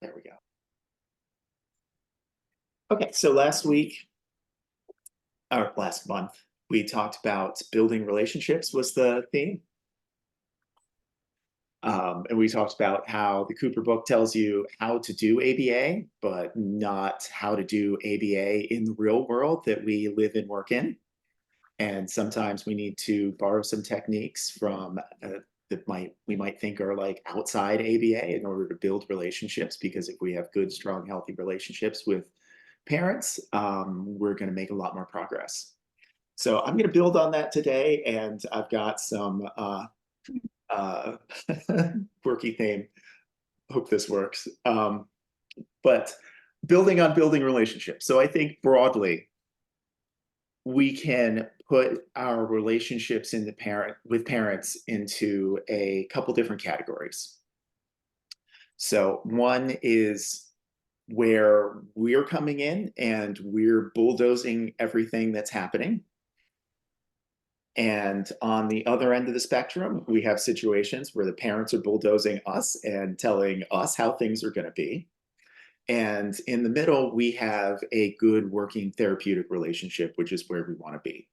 There we go. Okay, so last week, or last month, we talked about building relationships was the theme. And we talked about how the Cooper book tells you how to do ABA, but not how to do ABA in the real world that we live and work in. And sometimes we need to borrow some techniques from that we might think are like outside ABA in order to build relationships. Because if we have good, strong, healthy relationships with parents, we're going to make a lot more progress. So I'm going to build on that today, and I've got some uh, quirky theme. Hope this works. But building on building relationships. So I think broadly, we can put our relationships with parents into a couple different categories. So one is where we're coming in and we're bulldozing everything that's happening. And on the other end of the spectrum, we have situations where the parents are bulldozing us and telling us how things are going to be. And in the middle, we have a good working therapeutic relationship, which is where we want to be.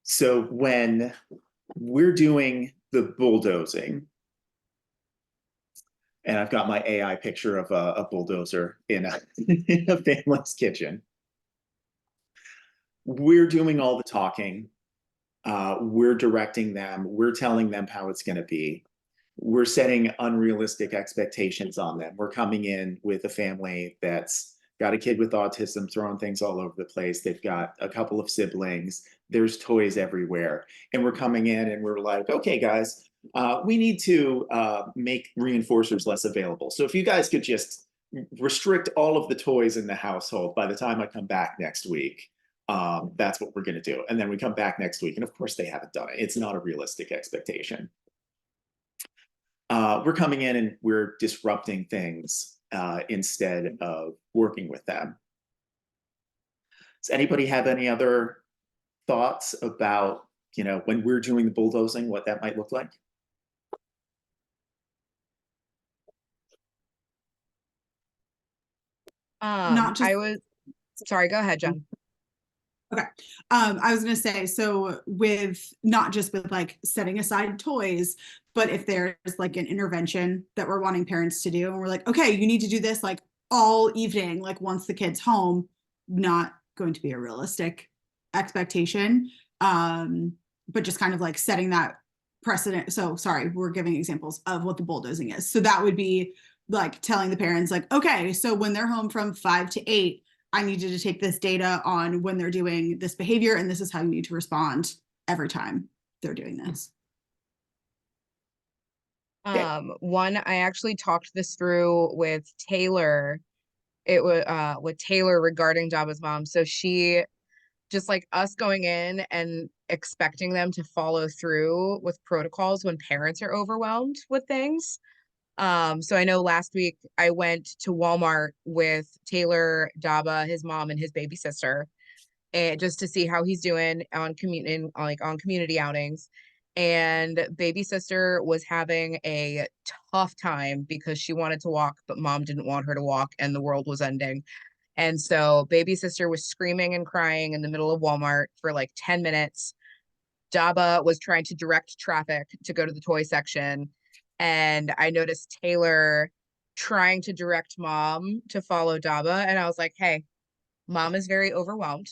So when we're doing the bulldozing, and I've got my AI picture of a bulldozer in a family's kitchen, we're doing all the talking. We're directing them. We're telling them how it's going to be. We're setting unrealistic expectations on them. We're coming in with a family that's got a kid with autism throwing things all over the place. They've got a couple of siblings. There's toys everywhere. And we're coming in and we're like, okay, guys, we need to make reinforcers less available. So if you guys could just restrict all of the toys in the household by the time I come back next week, that's what we're going to do. And then we come back next week. And of course, they haven't done it. It's not a realistic expectation. We're coming in and we're disrupting things instead of working with them. Does anybody have any other thoughts about, when we're doing the bulldozing, what that might look like? Not just Sorry, go ahead, Jen. Okay. I was going to say, so with not just with like setting aside toys, but if there's like an intervention that we're wanting parents to do, and we're like, okay, you need to do this like all evening, like once the kid's home, not going to be a realistic expectation. But just kind of like setting that precedent. So sorry, we're giving examples of what the bulldozing is. So that would be like telling the parents like, okay, so when they're home from 5 to 8, I need you to take this data on when they're doing this behavior, and this is how you need to respond every time they're doing this. One, I actually talked this through with Taylor. It was with Taylor regarding Jaba's mom. So she, just like us going in and expecting them to follow through with protocols when parents are overwhelmed with things. So I know last week I went to Walmart with Taylor, Daba, his mom, and his baby sister, and just to see how he's doing on community outings. And baby sister was having a tough time because she wanted to walk, but mom didn't want her to walk, and the world was ending. And so baby sister was screaming and crying in the middle of Walmart for like 10 minutes. Daba was trying to direct traffic to go to the toy section. And I noticed Taylor trying to direct mom to follow Daba. And I was like, hey, mom is very overwhelmed.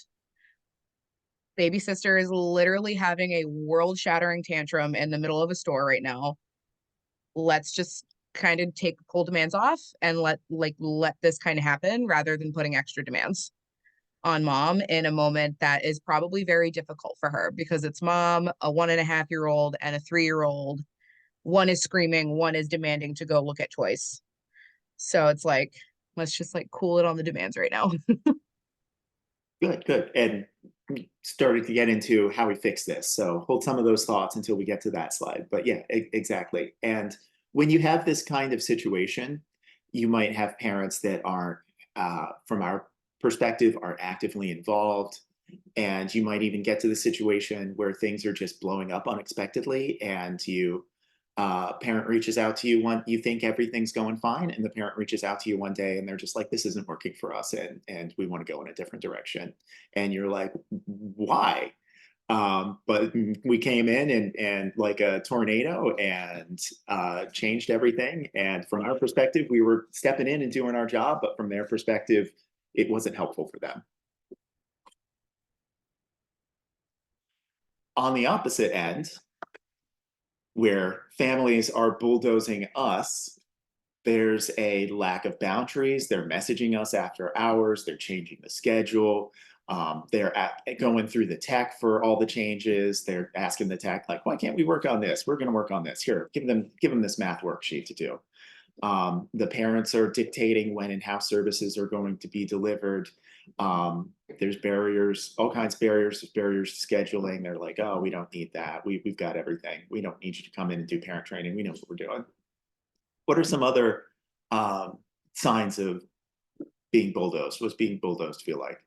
Baby sister is literally having a world-shattering tantrum in the middle of a store right now. Let's just kind of pull demands off and let this kind of happen rather than putting extra demands on mom in a moment that is probably very difficult for her, because it's mom, a 1.5-year-old, and a 3-year-old. One is screaming, one is demanding to go look at toys. So it's like, let's just like cool it on the demands right now. Good. And started to get into how we fix this. So hold some of those thoughts until we get to that slide. But yeah, exactly. And when you have this kind of situation, you might have parents that aren't, from our perspective, are actively involved. And you might even get to the situation where things are just blowing up unexpectedly, and parent reaches out to you when you think everything's going fine, and the parent reaches out to you one day and they're just like, this isn't working for us, and we want to go in a different direction. And you're like, why? But we came in and like a tornado, and changed everything. And from our perspective, we were stepping in and doing our job, but from their perspective, it wasn't helpful for them. On the opposite end, where families are bulldozing us, there's a lack of boundaries. They're messaging us after hours. They're changing the schedule. Going through the tech for all the changes. They're asking the tech, like, why can't we work on this? We're going to work on this. Here, give them this math worksheet to do. The parents are dictating when in-house services are going to be delivered. There's barriers, all kinds of barriers. There's barriers to scheduling. They're like, oh, we don't need that. We've got everything. We don't need you to come in and do parent training. We know what we're doing. What are some other signs of being bulldozed? What's being bulldozed feel like?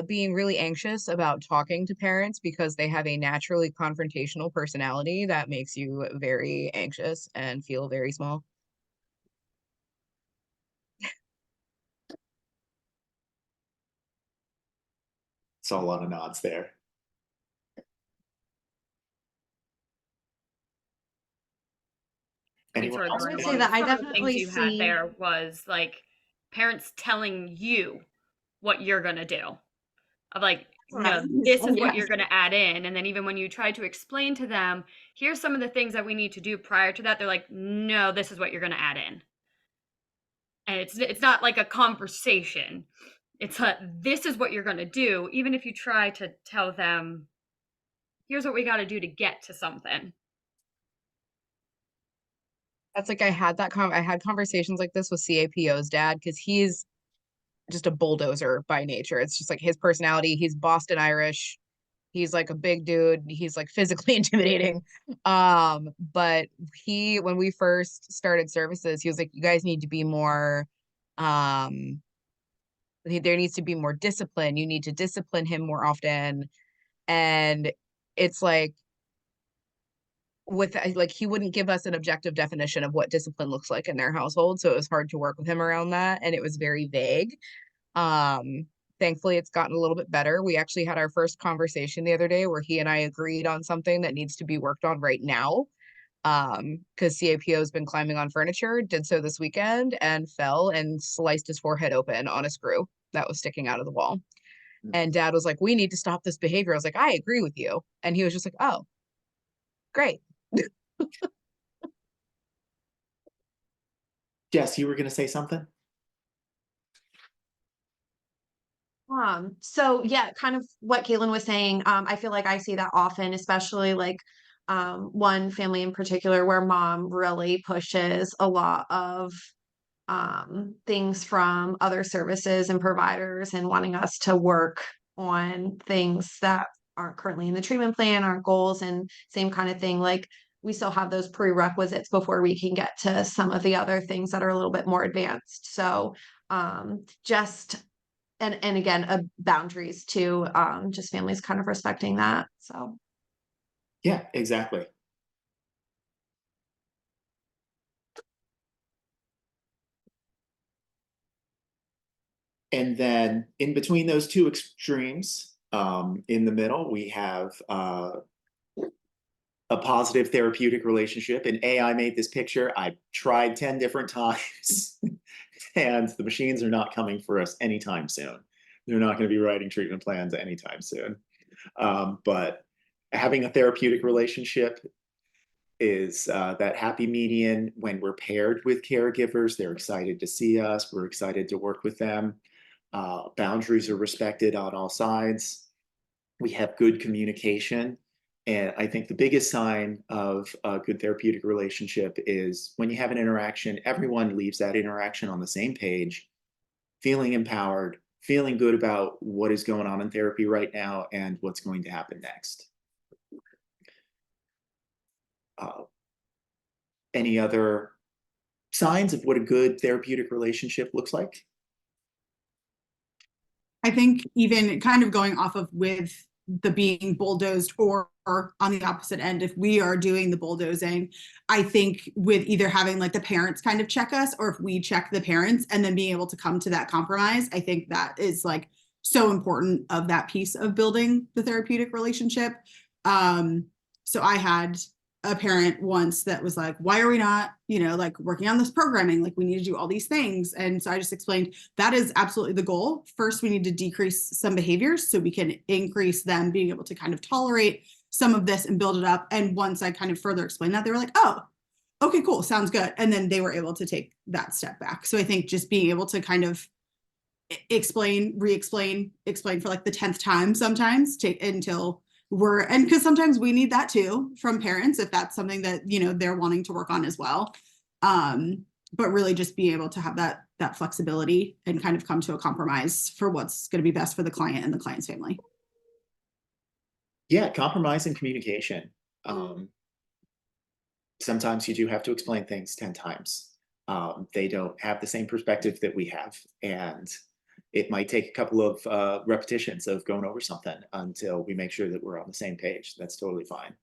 Being really anxious about talking to parents because they have a naturally confrontational personality that makes you very anxious and feel very small. Saw a lot of nods there. Anyone Sort of else? going I would say along that with I some of the things definitely you had see. there was like parents telling you what you're gonna do. Of like, Right. no, this is what Yes. you're gonna add in. And then even when you try to explain to them, here's some of the things that we need to do prior to that, they're like, no, this is what you're gonna add in. And it's not like a conversation. It's a this is what you're gonna do, even if you try to tell them, here's what we gotta do to get to something. That's like I had conversations like this with CAPO's dad because he's just a bulldozer by nature. It's just like his personality. He's Boston Irish. He's like a big dude. He's like physically intimidating. But when we first started services, he was like, you guys need to be more, um, there needs to be more discipline. You need to discipline him more often. And it's like he wouldn't give us an objective definition of what discipline looks like in their household. So it was hard to work with him around that. And it was very vague. Um, Thankfully, it's gotten a little bit better. We actually had our first conversation the other day where he and I agreed on something that needs to be worked on right now. Because CAPO has been climbing on furniture, did so this weekend and fell and sliced his forehead open on a screw that was sticking out of the wall. And dad was like, we need to stop this behavior. I was like, I agree with you. And he was just like, oh, great. Jess, you were going to say something? So yeah, kind of what Caitlin was saying. I feel like I see that often, especially like one family in particular where mom really pushes a lot of things from other services and providers and wanting us to work on things that aren't currently in the treatment plan, aren't goals, and same kind of thing. Like we still have those prerequisites before we can get to some of the other things that are a little bit more advanced. So just and again, boundaries too, just families kind of respecting that. So Yeah, exactly. And then in between those two extremes, in the middle, we have a positive therapeutic relationship. And AI made this picture. I tried 10 different times, and the machines are not coming for us anytime soon. They're not going to be writing treatment plans anytime soon. But having a therapeutic relationship is that happy median when we're paired with caregivers. They're excited to see us. We're excited to work with them. Boundaries are respected on all sides. We have good communication. And I think the biggest sign of a good therapeutic relationship is when you have an interaction, everyone leaves that interaction on the same page, feeling empowered, feeling good about what is going on in therapy right now and what's going to happen next. Any other signs of what a good therapeutic relationship looks like? I think even kind of going off of with the being bulldozed or on the opposite end, if we are doing the bulldozing, I think with either having like the parents kind of check us, or if we check the parents and then being able to come to that compromise, I think that is like so important of that piece of building the therapeutic relationship. So I had a parent once that was like, why are we not, like working on this programming? Like we need to do all these things. And so I just explained that is absolutely the goal. First, we need to decrease some behaviors so we can increase them being able to kind of tolerate some of this and build it up. And once I kind of further explained that, they were like, oh, okay, cool. Sounds good. And then they were able to take that step back. So I think just being able to kind of explain, re-explain, explain for like the 10th time sometimes until and because sometimes we need that too from parents if that's something that they're wanting to work on as well, but really just be able to have that flexibility and kind of come to a compromise for what's going to be best for the client and the client's family. Yeah, compromise and communication. Sometimes you do have to explain things 10 times. They don't have the same perspective that we have, and it might take a couple of repetitions of going over something until we make sure that we're on the same page. That's totally fine.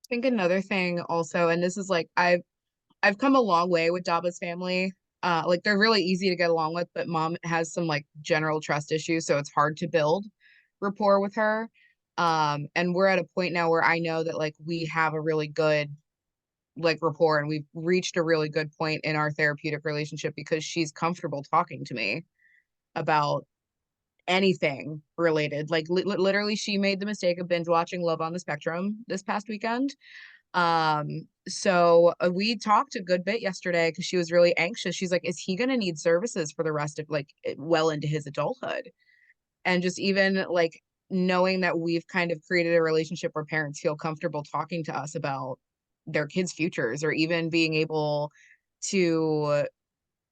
I think another thing also, and this is like I've come a long way with Daba's family. Like they're really easy to get along with, but mom has some like general trust issues, so it's hard to build rapport with her. And we're at a point now where I know that like we have a really good like rapport, and we've reached a really good point in our therapeutic relationship because she's comfortable talking to me about anything related. Like literally she made the mistake of binge watching Love on the Spectrum this past weekend. So we talked a good bit yesterday because she was really anxious. She's like, is he going to need services for the rest of like well into his adulthood? And just even like knowing that we've kind of created a relationship where parents feel comfortable talking to us about their kids' futures, or even being able to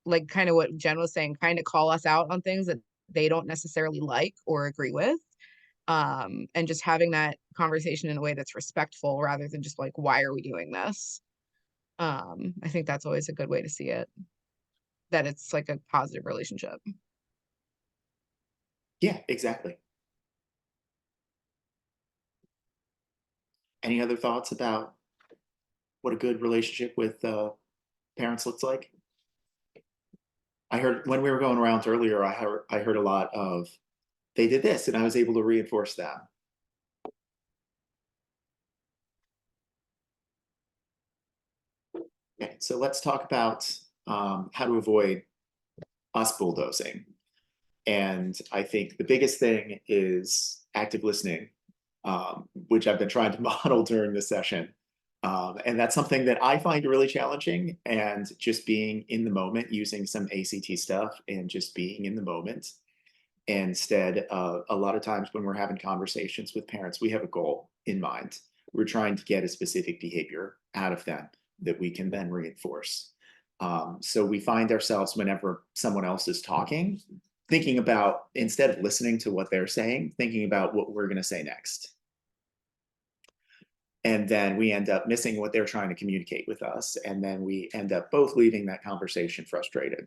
like kind of what Jen was saying, kind of call us out on things that they don't necessarily like or agree with. And just having that conversation in a way that's respectful rather than just like, why are we doing this? I think that's always a good way to see it, that it's like a positive relationship. Yeah, exactly. Any other thoughts about what a good relationship with parents looks like? I heard when we were going around earlier, I heard a lot of, they did this and I was able to reinforce that. Okay, so let's talk about how to avoid us bulldozing. And I think the biggest thing is active listening, which I've been trying to model during this session. And that's something that I find really challenging, and just being in the moment, using some ACT stuff and just being in the moment. Instead, a lot of times when we're having conversations with parents, we have a goal in mind. We're trying to get a specific behavior out of them that we can then reinforce. So we find ourselves, whenever someone else is talking, thinking about, instead of listening to what they're saying, thinking about what we're going to say next. And then we end up missing what they're trying to communicate with us. And then we end up both leaving that conversation frustrated.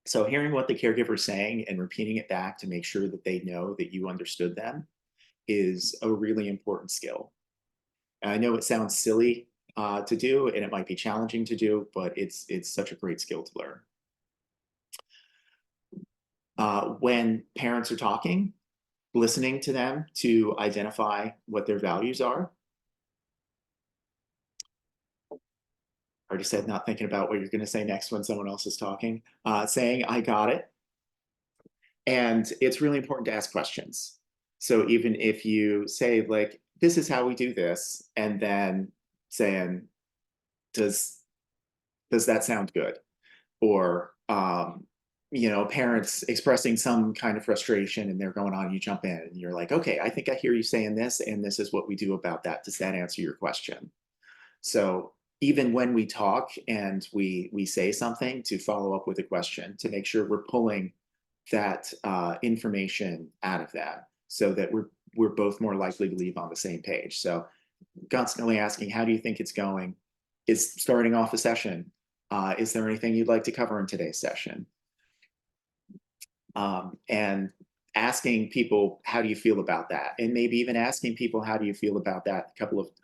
So hearing what the caregiver is saying and repeating it back to make sure that they know that you understood them is a really important skill. And I know it sounds silly to do, and it might be challenging to do, but it's such a great skill to learn. When parents are talking, listening to them to identify what their values are. I already said not thinking about what you're going to say next when someone else is talking, saying, I got it. And it's really important to ask questions. So even if you say like, this is how we do this, and then saying, does that sound good? Or, parents expressing some kind of frustration and they're going on, you jump in and you're like, okay, I think I hear you saying this, and this is what we do about that. Does that answer your question? So even when we talk and we say something, to follow up with a question to make sure we're pulling that information out of that, so that we're both more likely to leave on the same page. So constantly asking, how do you think it's going? Is starting off a session. Is there anything you'd like to cover in today's session? And asking people, how do you feel about that? And maybe even asking people, how do you feel about that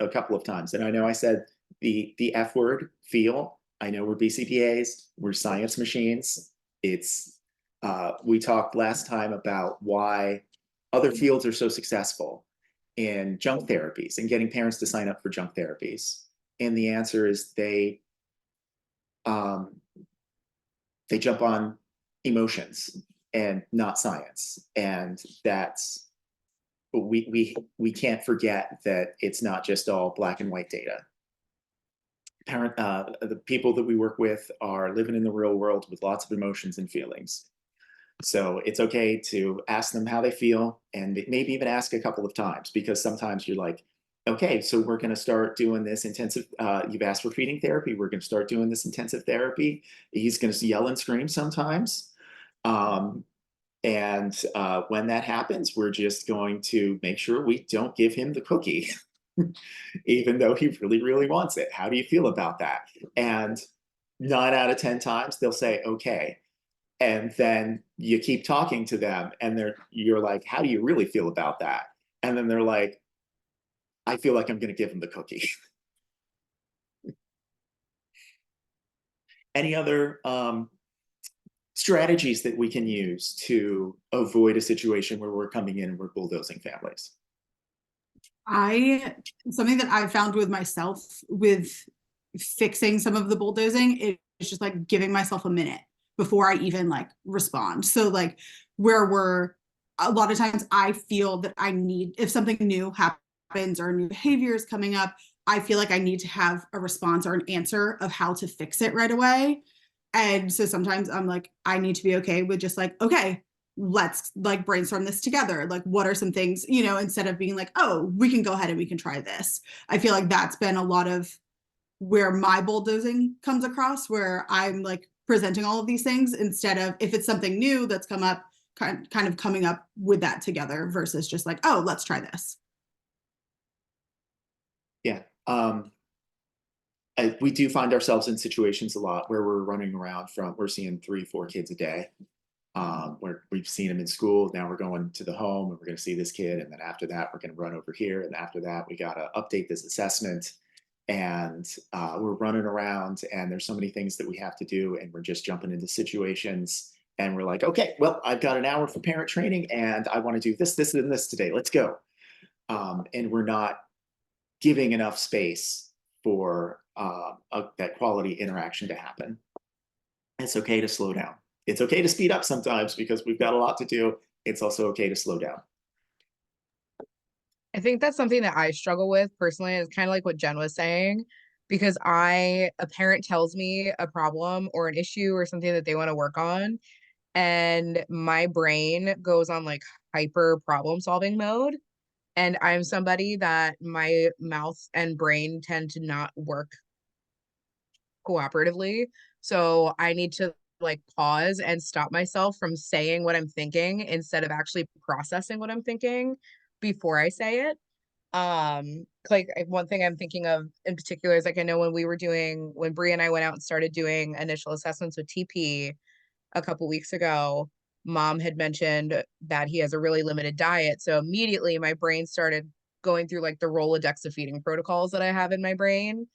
a couple of times. And I know I said the F word, feel. I know we're BCPAs, we're science machines. It's we talked last time about why other fields are so successful in junk therapies and getting parents to sign up for junk therapies. And the answer is um, they jump on emotions and not science. And that's we can't forget that it's not just all black and white data. The people that we work with are living in the real world with lots of emotions and feelings. So it's okay to ask them how they feel and maybe even ask a couple of times, because sometimes you're like, okay, so we're going to start doing this intensive, you've asked for feeding therapy. We're going to start doing this intensive therapy. He's going to yell and scream sometimes. And when that happens, we're just going to make sure we don't give him the cookie, even though he really, really wants it. How do you feel about that? And 9 out of 10 times, they'll say, okay. And then you keep talking to them and you're like, how do you really feel about that? And then they're like, I feel like I'm going to give him the cookie. Any other strategies that we can use to avoid a situation where we're coming in and we're bulldozing families? Something that I've found with myself with fixing some of the bulldozing is just like giving myself a minute before I even like respond. So like where a lot of times I feel that I need, if something new happens or new behavior is coming up, I feel like I need to have a response or an answer of how to fix it right away. And so sometimes I'm like, I need to be okay with just like, okay, let's like brainstorm this together. Like, what are some things, instead of being like, oh, we can go ahead and we can try this. I feel like that's been a lot of where my bulldozing comes across, where I'm like presenting all of these things instead of, if it's something new that's come up, kind of coming up with that together versus just like, oh, let's try this. Yeah. We do find ourselves in situations a lot where we're running around we're seeing 3, 4 kids a day. Where we've seen them in school. Now we're going to the home and we're going to see this kid. And then after that, we're going to run over here. And after that, we got to update this assessment. And we're running around and there's so many things that we have to do. And we're just jumping into situations. And we're like, okay, well, I've got an hour for parent training and I want to do this, this, and this today. Let's go. And we're not giving enough space for that quality interaction to happen. It's okay to slow down. It's okay to speed up sometimes because we've got a lot to do. It's also okay to slow down. I think that's something that I struggle with personally. It's kind of like what Jen was saying, because a parent tells me a problem or an issue or something that they want to work on, and my brain goes on like hyper problem solving mode. And I'm somebody that my mouth and brain tend to not work cooperatively. So I need to like pause and stop myself from saying what I'm thinking instead of actually processing what I'm thinking before I say it. Like one thing I'm thinking of in particular is like, I know when Bree and I went out and started doing initial assessments with TP a couple weeks ago, mom had mentioned that he has a really limited diet. So immediately my brain started going through like the Rolodex of feeding protocols that I have in my brain.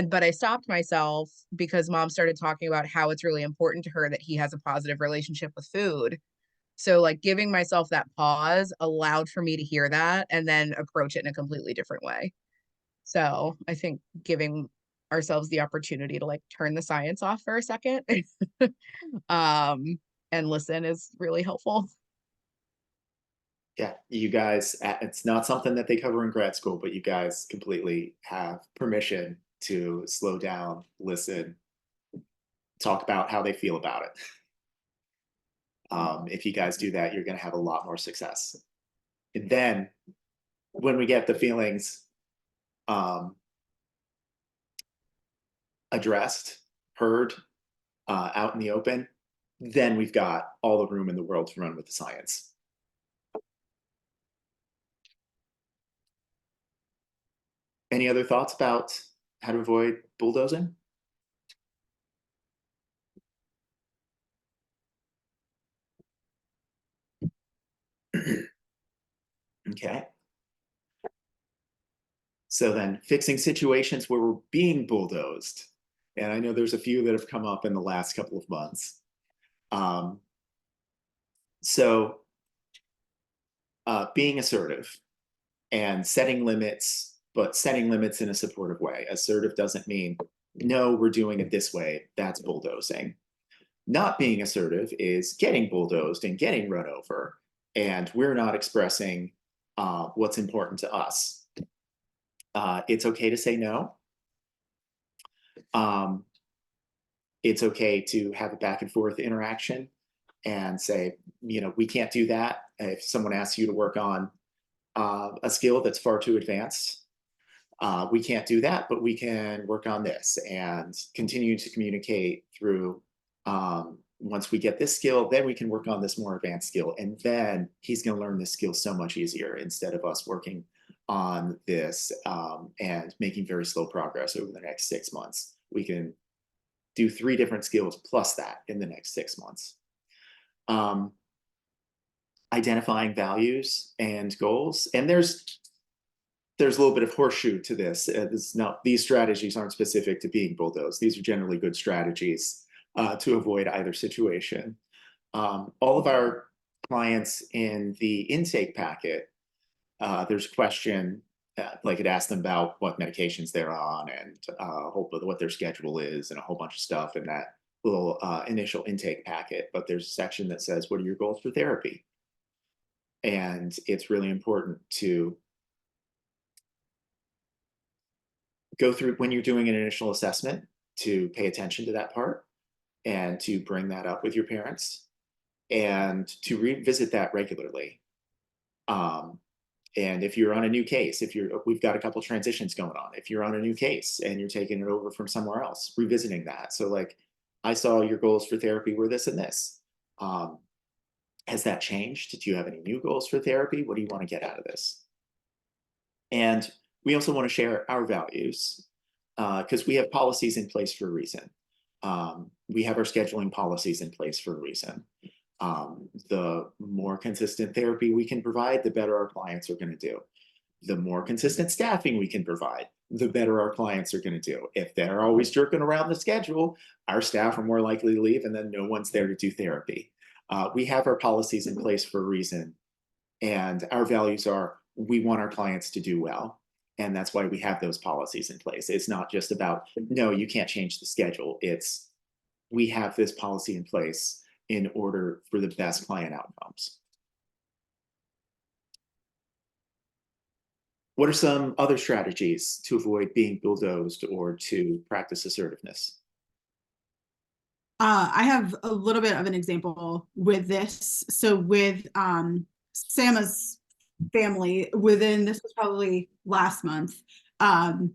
But I stopped myself because mom started talking about how it's really important to her that he has a positive relationship with food. So like giving myself that pause allowed for me to hear that and then approach it in a completely different way. So I think giving ourselves the opportunity to like turn the science off for a second and listen is really helpful. Yeah, you guys, it's not something that they cover in grad school, but you guys completely have permission to slow down, listen, talk about how they feel about it. If you guys do that, you're going to have a lot more success. And then when we get the feelings addressed, heard, out in the open, then we've got all the room in the world to run with the science. Any other thoughts about how to avoid bulldozing? Okay. So then fixing situations where we're being bulldozed. And I know there's a few that have come up in the last couple of months. Um, so being assertive and setting limits, but setting limits in a supportive way. Assertive doesn't mean, no, we're doing it this way. That's bulldozing. Not being assertive is getting bulldozed and getting run over, and we're not expressing what's important to us. It's okay to say no. Um, it's okay to have a back and forth interaction and say, we can't do that. If someone asks you to work on a skill that's far too advanced, we can't do that, but we can work on this and continue to communicate through. Once we get this skill, then we can work on this more advanced skill. And then he's going to learn this skill so much easier instead of us working on this and making very slow progress over the next 6 months. We can do 3 different skills plus that in the next 6 months. Identifying values and goals. And there's a little bit of horseshoe to this. These strategies aren't specific to being bulldozed. These are generally good strategies to avoid either situation. All of our clients in the intake packet, there's a question, like it asks them about what medications they're on and what their schedule is and a whole bunch of stuff in that little initial intake packet. But there's a section that says, what are your goals for therapy? And it's really important to go through when you're doing an initial assessment to pay attention to that part and to bring that up with your parents and to revisit that regularly. And if you're on a new case, we've got a couple transitions going on. If you're on a new case and you're taking it over from somewhere else, revisiting that. So like, I saw your goals for therapy were this and this. Has that changed? Do you have any new goals for therapy? What do you want to get out of this? And we also want to share our values because we have policies in place for a reason. We have our scheduling policies in place for a reason. The more consistent therapy we can provide, the better our clients are going to do. The more consistent staffing we can provide, the better our clients are going to do. If they're always jerking around the schedule, our staff are more likely to leave and then no one's there to do therapy. We have our policies in place for a reason. And our values are, we want our clients to do well. And that's why we have those policies in place. It's not just about, no, you can't change the schedule. It's, we have this policy in place in order for the best client outcomes. What are some other strategies to avoid being bulldozed or to practice assertiveness? I have a little bit of an example with this. So with Sama's family, this was probably last month, and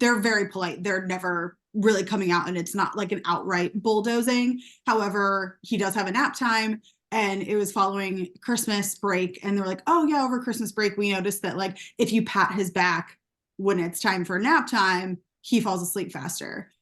they're very polite. They're never really coming out, and it's not like an outright bulldozing. However, he does have a nap time, and it was following Christmas break, and they're like, oh yeah, over Christmas break, we noticed that like if you pat his back when it's time for nap time, he falls asleep faster.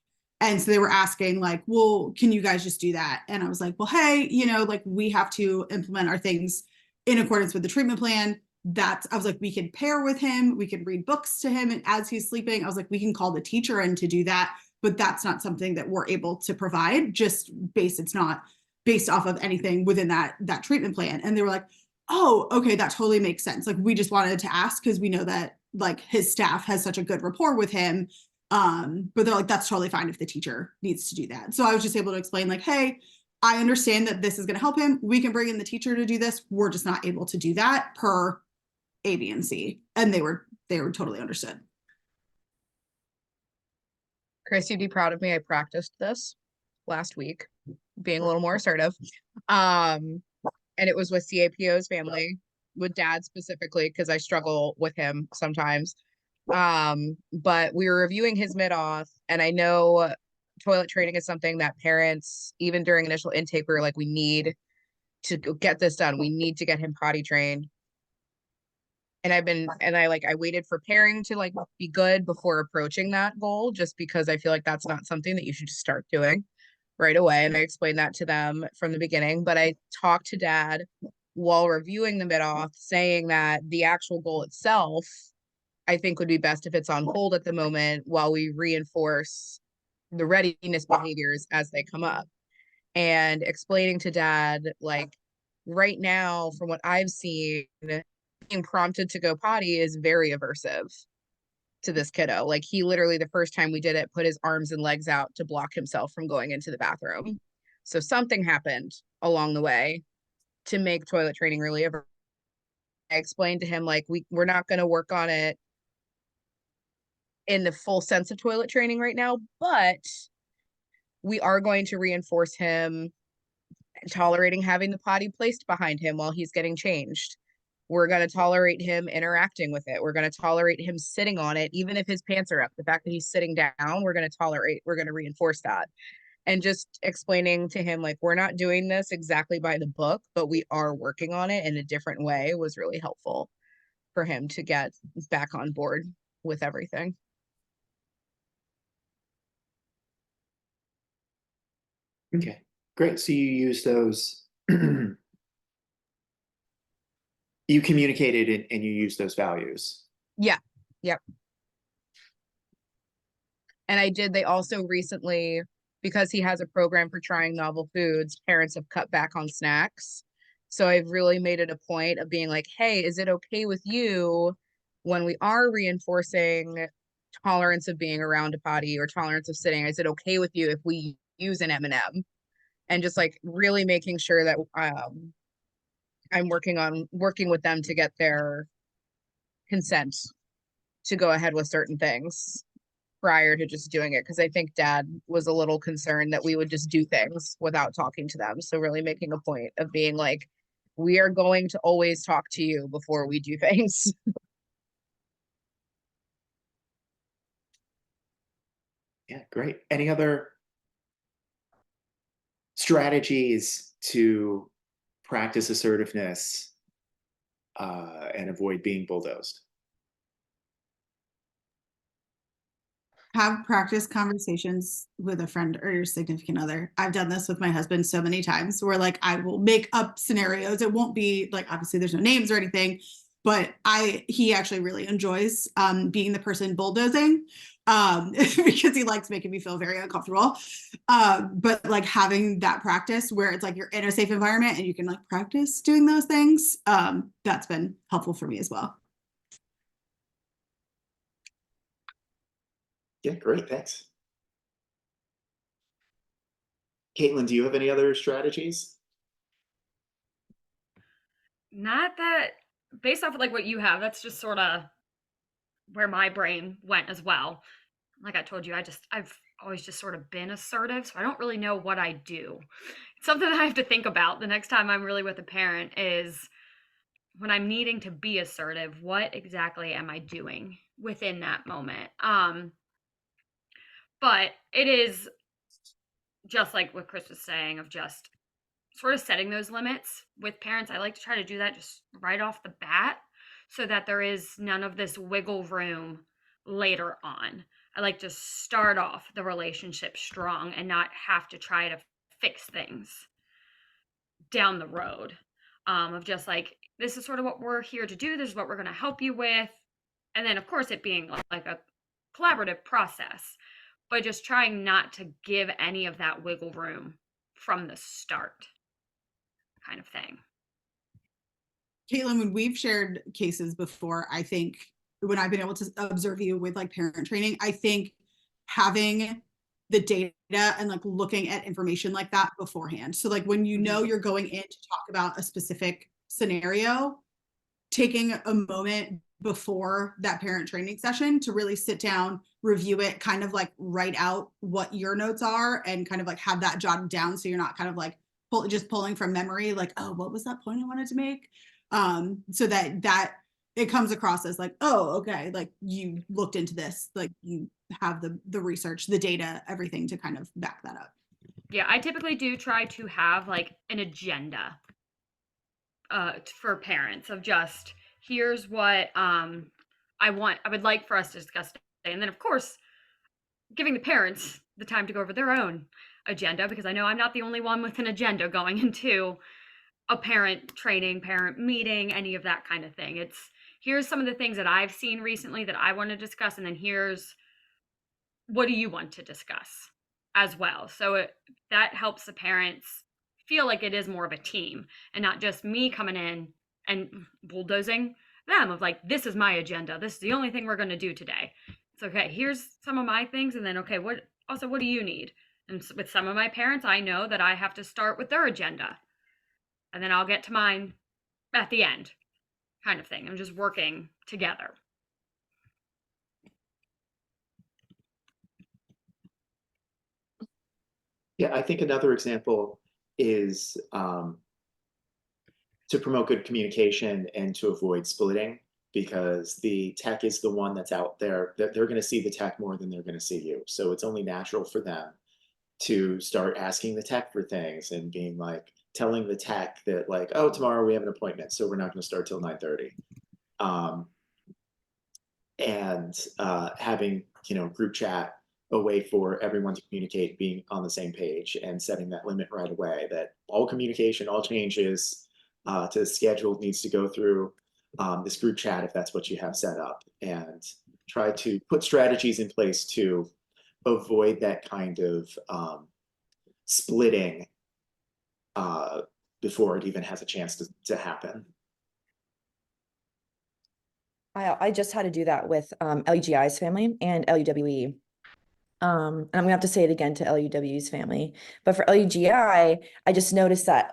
And so they were asking like, well, can you guys just do that? And I was like, well, hey, like we have to implement our things in accordance with the treatment plan. I was like, we could pair with him. We could read books to him. And as he's sleeping, I was like, we can call the teacher in to do that. But that's not something that we're able to provide it's not based off of anything within that treatment plan. And they were like, oh, okay, that totally makes sense. Like we just wanted to ask because we know that like his staff has such a good rapport with him. But they're like, that's totally fine if the teacher needs to do that. So I was just able to explain like, hey, I understand that this is going to help him. We can bring in the teacher to do this. We're just not able to do that per A, B, and C. And they were totally understood. Chris, you'd be proud of me. I practiced this last week, being a little more assertive. And it was with CAPO's family, with dad specifically, because I struggle with him sometimes. But we were reviewing his mid-auth, and I know toilet training is something that parents, even during initial intake, we were like, we need to get this done. We need to get him potty trained. And I waited for pairing to like be good before approaching that goal, just because I feel like that's not something that you should just start doing right away. And I explained that to them from the beginning, but I talked to dad while reviewing the mid-auth, saying that the actual goal itself, I think would be best if it's on hold at the moment while we reinforce the readiness behaviors as they come up. And explaining to dad, like, right now, from what I've seen, being prompted to go potty is very aversive to this kiddo. Like, he literally, the first time we did it, put his arms and legs out to block himself from going into the bathroom. So something happened along the way to make toilet training really aversive. I explained to him, like, we're not going to work on it in the full sense of toilet training right now, but we are going to reinforce him tolerating having the potty placed behind him while he's getting changed. We're going to tolerate him interacting with it. We're going to tolerate him sitting on it, even if his pants are up. The fact that he's sitting down, we're going to reinforce that. And just explaining to him, like, we're not doing this exactly by the book, but we are working on it in a different way was really helpful for him to get back on board with everything. Okay, great. So you use those, you communicated and you use those values. Yeah. Yep. And they also recently, because he has a program for trying novel foods, parents have cut back on snacks. So I've really made it a point of being like, hey, is it okay with you when we are reinforcing tolerance of being around a potty or tolerance of sitting? Is it okay with you if we use an M&M? And just like really making sure that I'm working with them to get their consent to go ahead with certain things prior to just doing it, because I think dad was a little concerned that we would just do things without talking to them. So really making a point of being like, we are going to always talk to you before we do things. Yeah, great. Any other strategies to practice assertiveness and avoid being bulldozed? Have practice conversations with a friend or your significant other. I've done this with my husband so many times where like I will make up scenarios. It won't be like, obviously there's no names or anything, but he actually really enjoys being the person bulldozing because he likes making me feel very uncomfortable. But like having that practice where it's like you're in a safe environment and you can like practice doing those things, that's been helpful for me as well. Yeah, great. Thanks. Caitlin, do you have any other strategies? Not that, based off of like what you have, that's just sort of where my brain went as well. Like I told you, I've always just sort of been assertive, so I don't really know what I do. It's something that I have to think about the next time I'm really with a parent is when I'm needing to be assertive, what exactly am I doing within that moment? But it is just like what Chris was saying of just sort of setting those limits with parents. I like to try to do that just right off the bat so that there is none of this wiggle room later on. I like to start off the relationship strong and not have to try to fix things down the road. Of just like, this is sort of what we're here to do. This is what we're going to help you with. And then, of course, it being like a collaborative process, but just trying not to give any of that wiggle room from the start, kind of thing. Caitlin, when we've shared cases before, I think when I've been able to observe you with like parent training, I think having the data and like looking at information like that beforehand. So like when you know you're going in to talk about a specific scenario, taking a moment before that parent training session to really sit down, review it, kind of like write out what your notes are and kind of like have that jotted down so you're not kind of like just pulling from memory, like, oh, what was that point I wanted to make? So that it comes across as like, oh, okay, like you looked into this, like you have the research, the data, everything to kind of back that up. Yeah, I typically do try to have like an agenda for parents of just here's what I would like for us to discuss today. And then of course giving the parents the time to go over their own agenda, because I know I'm not the only one with an agenda going into a parent training, parent meeting, any of that kind of thing. It's here's some of the things that I've seen recently that I want to discuss, and then here's what do you want to discuss as well. So that helps the parents feel like it is more of a team and not just me coming in and bulldozing them of like, this is my agenda. This is the only thing we're going to do today. It's okay. Here's some of my things. And then, okay, what do you need? And with some of my parents, I know that I have to start with their agenda and then I'll get to mine at the end, kind of thing. I'm just working together. Yeah, I think another example is to promote good communication and to avoid splitting, because the tech is the one that's out there. They're going to see the tech more than they're going to see you. So it's only natural for them to start asking the tech for things and being like, telling the tech that like, oh, tomorrow we have an appointment, so we're not going to start till 9:30. And having, group chat, a way for everyone to communicate, being on the same page and setting that limit right away, that all communication, all changes to the schedule needs to go through this group chat if that's what you have set up, and try to put strategies in place to avoid that kind of splitting before it even has a chance to happen. I just had to do that with LUGI's family and LUWE. And I'm gonna have to say it again to LUW's family. But for LUGI, I just noticed that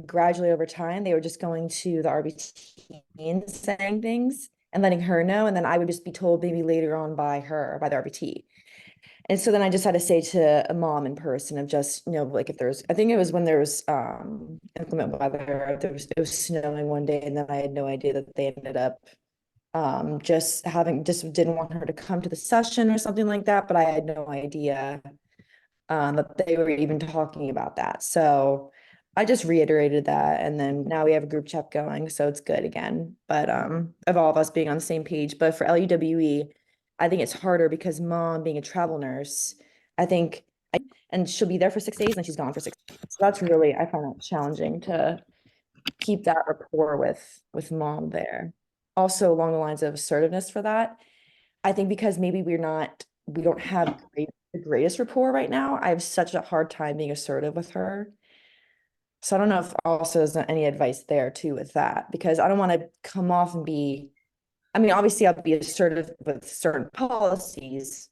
gradually over time, they were just going to the RBT and saying things and letting her know. And then I would just be told maybe later on by the RBT. And so then I just had to say to a mom in person of just, like if there's, I think it was when there was inclement weather, it was snowing one day, and then I had no idea that they ended up just didn't want her to come to the session or something like that, but I had no idea that they were even talking about that. So I just reiterated that, and then now we have a group chat going, so it's good again. But of all of us being on the same page. But for LUWE, I think it's harder because mom being a travel nurse, and she'll be there for 6 days and then she's gone for 6 days. So that's really, I find that challenging to keep that rapport with mom there. Also along the lines of assertiveness for that, I think because maybe we don't have the greatest rapport right now. I have such a hard time being assertive with her. So I don't know if also there's any advice there too with that, because I don't want to come off and obviously I'll be assertive with certain policies,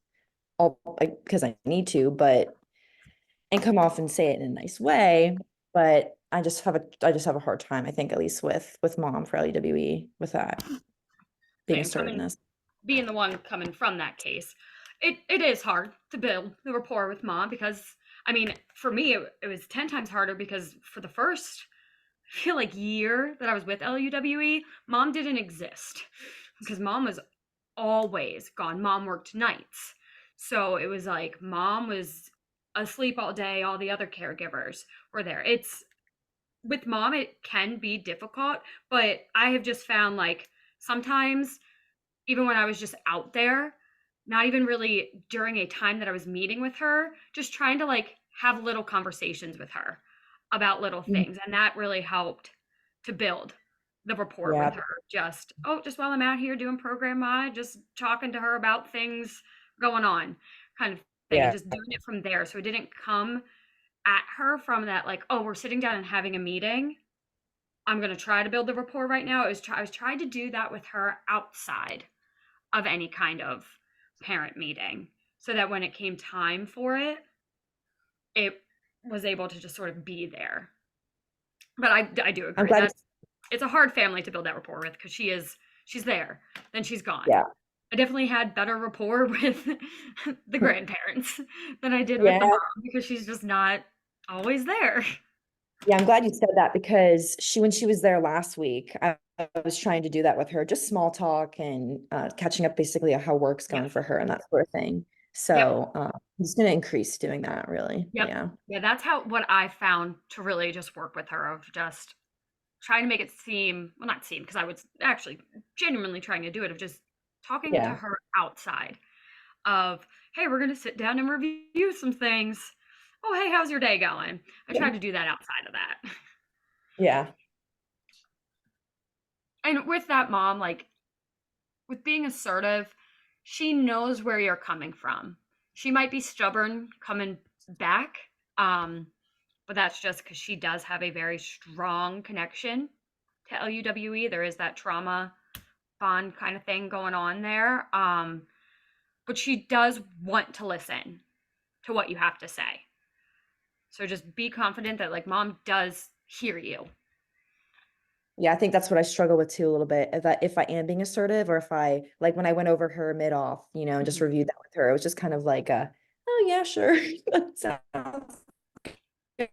because I need to, and come off and say it in a nice way. But I just have a hard time, I think, at least with mom for LEWE with that being assertiveness. Being the one coming from that case, it is hard to build the rapport with mom, because for me it was 10 times harder, because for the first, I feel like, year that I was with LUWE, mom didn't exist because mom was always gone. Mom worked nights, so it was like mom was asleep all day, all the other caregivers were there. With mom it can be difficult, but I have just found like sometimes, even when I was just out there, not even really during a time that I was meeting with her, just trying to like have little conversations with her about little things. And that really helped to build the rapport with her. Just while I'm out here doing program mod, just talking to her about things going on, kind of thing, and just doing it from there. So it didn't come at her from that, like, oh, we're sitting down and having a meeting, I'm going to try to build the rapport right now. I was trying to do that with her outside of any kind of parent meeting, so that when it came time for it, it was able to just sort of be there. But I do agree that it's a hard family to build that rapport with, because she's there, then she's gone. Yeah. I definitely had better rapport with the grandparents than I did with the mom, because she's just not always there. Yeah, I'm glad you said that, because when she was there last week, I was trying to do that with her, just small talk and catching up basically on how work's going for her and that sort of thing. So I'm just going to increase doing that, really. Yeah, that's what I found to really just work with her, of just trying to make it seem, well, not seem, because I was actually genuinely trying to do it, of just talking to her outside of, hey, we're going to sit down and review some things. Oh, hey, how's your day going? I tried to do that outside of that. Yeah. And with that mom, like with being assertive, she knows where you're coming from. She might be stubborn coming back, um, but that's just because she does have a very strong connection to LUWE. There is that trauma bond kind of thing going on there. But she does want to listen to what you have to say. So just be confident that like mom does hear you. Yeah, I think that's what I struggle with too a little bit. If I am being assertive, or if I like when I went over her mid off, and just Mhm. reviewed that with her, it was just kind of like oh yeah, sure. That sounds good.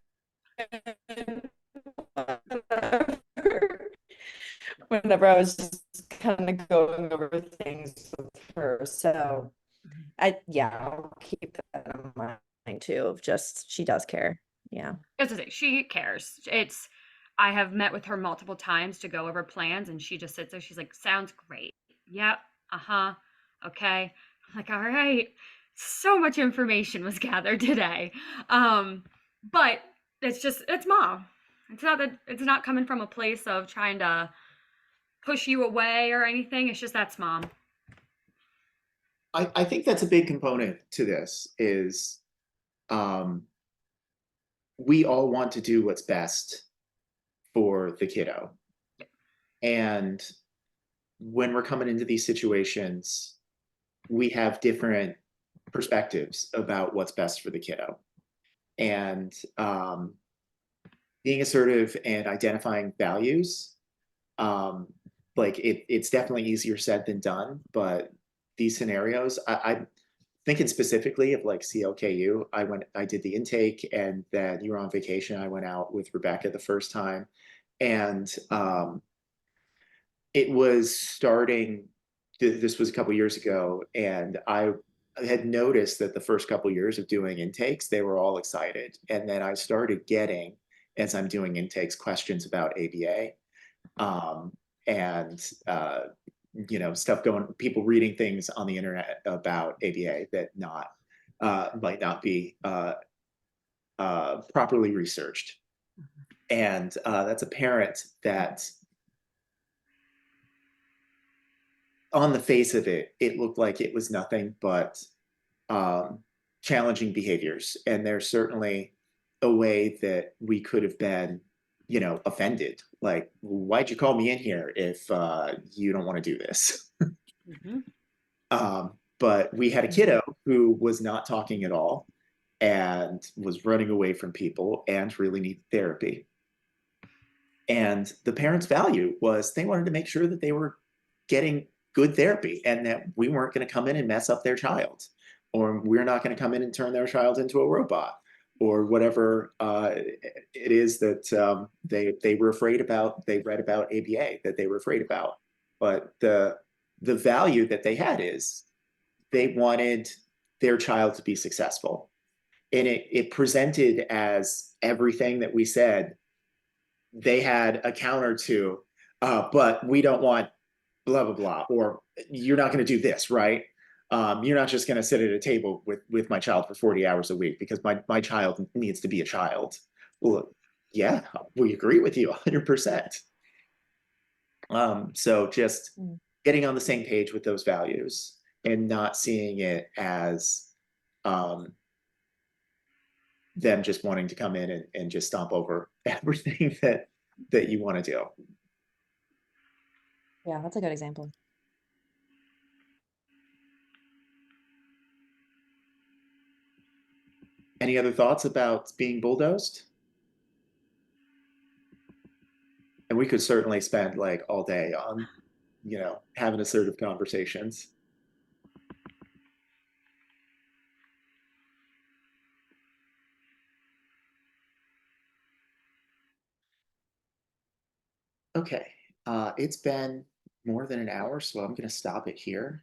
Whenever I was just kind of going over things with her. So I'll keep that in mind too, of just she does care. Yeah. As I say, she cares. I have met with her multiple times to go over plans, and she just sits there. She's like, "Sounds great. Yep. Uh-huh. Okay." I'm like, "All right." So much information was gathered today. But it's mom. It's not coming from a place of trying to push you away or anything. It's just that's mom. I think that's a big component to this is um, we all want to do what's best for the kiddo. And when we're coming into these situations, we have different perspectives about what's best for the kiddo. And being assertive and identifying values, um, like it's definitely easier said than done, but these scenarios, I'm thinking specifically of like CLKU. I did the intake, and then you were on vacation. I went out with Rebecca the first time, and it was starting. This was a couple years ago, and I had noticed that the first couple years of doing intakes, they were all excited, and then I started getting, as I'm doing intakes, questions about ABA, um, and stuff going, people reading things on the internet about ABA that not might not be properly researched, and that's a parent that on the face of it, it looked like it was nothing but um, challenging behaviors. And there's certainly a way that we could have been, offended. Like, why'd you call me in here if you don't want to do this? Mm-hmm. But we had a kiddo who was not talking at all and was running away from people and really needed therapy. And the parents' value was they wanted to make sure that they were getting good therapy and that we weren't going to come in and mess up their child, or we're not going to come in and turn their child into a robot, or whatever it is that they were afraid about. They read about ABA that they were afraid about, but the value that they had is they wanted their child to be successful, and it presented as everything that we said. They had a counter to, but we don't want blah blah blah, or you're not going to do this, right? You're not just going to sit at a table with my child for 40 hours a week because my child needs to be a child. Well, yeah, we agree with you 100%. So just getting on the same page with those values and not seeing it as um, them just wanting to come in and just stomp over everything that you want to do. Yeah, that's a good example. Any other thoughts about being bulldozed? And we could certainly spend like all day on, having assertive conversations. Okay, it's been more than an hour, so I'm going to stop it here.